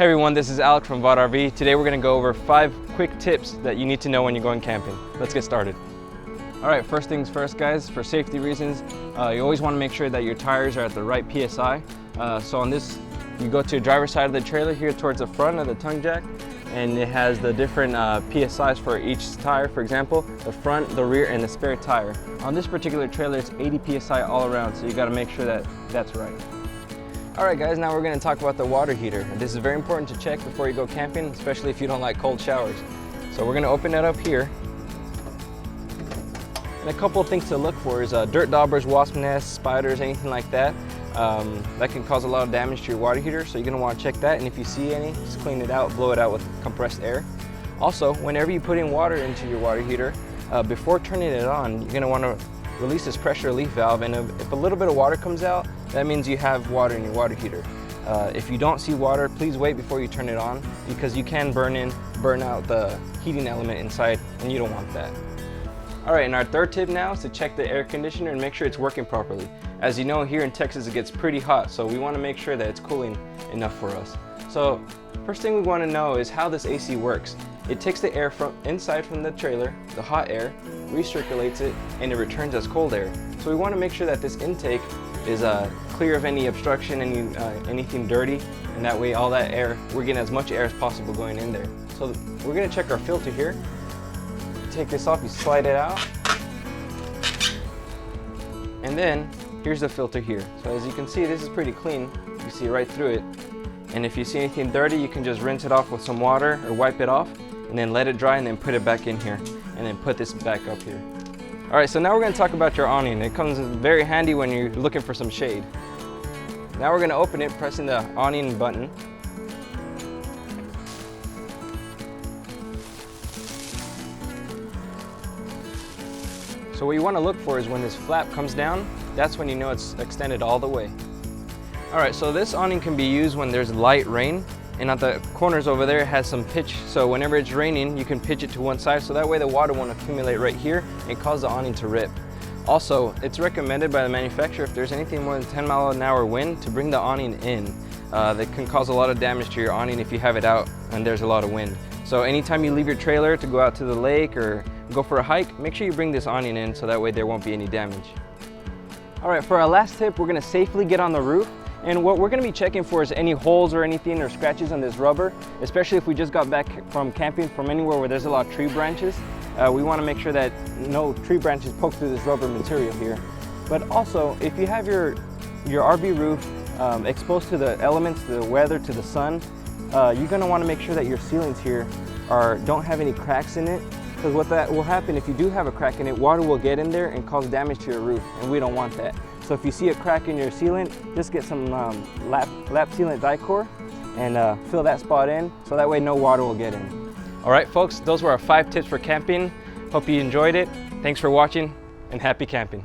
Hey everyone, this is Alex from VOD RV. Today we're going to go over 5 quick tips that you need to know when you're going camping. Let's get started. Alright, first things first guys, for safety reasons, you always want to make sure that your tires are at the right PSI. So on this, you go to your driver's side of the trailer here towards the front of the tongue jack, and it has the different PSIs for each tire. For example, the front, the rear, and the spare tire. On this particular trailer, it's 80 PSI all around, so you got to make sure that that's right. Alright guys, now we're going to talk about the water heater. This is very important to check before you go camping, especially if you don't like cold showers. So we're going to open it up here. And a couple of things to look for is dirt daubers, wasp nests, spiders, anything like that. That can cause a lot of damage to your water heater, so you're going to want to check that. And if you see any, just clean it out, blow it out with compressed air. Also, whenever you put in water into your water heater, before turning it on, you're going to want to release this pressure relief valve, and if a little bit of water comes out, that means you have water in your water heater. If you don't see water, please wait before you turn it on, because you can burn out the heating element inside, and you don't want that. Alright, and our third tip now is to check the air conditioner and make sure it's working properly. As you know, here in Texas it gets pretty hot, so we want to make sure that it's cooling enough for us. So first thing we want to know is how this AC works. It takes the air from inside from the trailer, the hot air, recirculates it, and it returns as cold air. So we want to make sure that this intake is clear of any obstruction, anything dirty, and that way all that air, we're getting as much air as possible going in there. So we're going to check our filter here. Take this off, you slide it out, and then here's the filter here. So as you can see, this is pretty clean. You see right through it. And if you see anything dirty, you can just rinse it off with some water or wipe it off, and then let it dry, and then put it back in here, and then put this back up here. Alright, so now we're going to talk about your awning. It comes very handy when you're looking for some shade. Now we're going to open it, pressing the awning button. So what you want to look for is when this flap comes down, that's when you know it's extended all the way. Alright, so this awning can be used when there's light rain, and at the corners over there it has some pitch, so whenever it's raining you can pitch it to one side, so that way the water won't accumulate right here and cause the awning to rip. Also, it's recommended by the manufacturer, if there's anything more than 10-mile-an-hour wind, to bring the awning in. That can cause a lot of damage to your awning if you have it out and there's a lot of wind. So anytime you leave your trailer to go out to the lake or go for a hike, make sure you bring this awning in so that way there won't be any damage. Alright, for our last tip, we're going to safely get on the roof. And what we're going to be checking for is any holes or anything or scratches on this rubber, especially if we just got back from camping from anywhere where there's a lot of tree branches. We want to make sure that no tree branches poke through this rubber material here. But also, if you have your RV roof exposed to the elements, to the weather, to the sun, you're going to want to make sure that your ceilings here don't have any cracks in it. Because what that will happen, if you do have a crack in it, water will get in there and cause damage to your roof, and we don't want that. So if you see a crack in your sealant, just get some lap sealant Dicor and fill that spot in, so that way no water will get in. Alright folks, those were our 5 tips for camping. Hope you enjoyed it. Thanks for watching, and happy camping.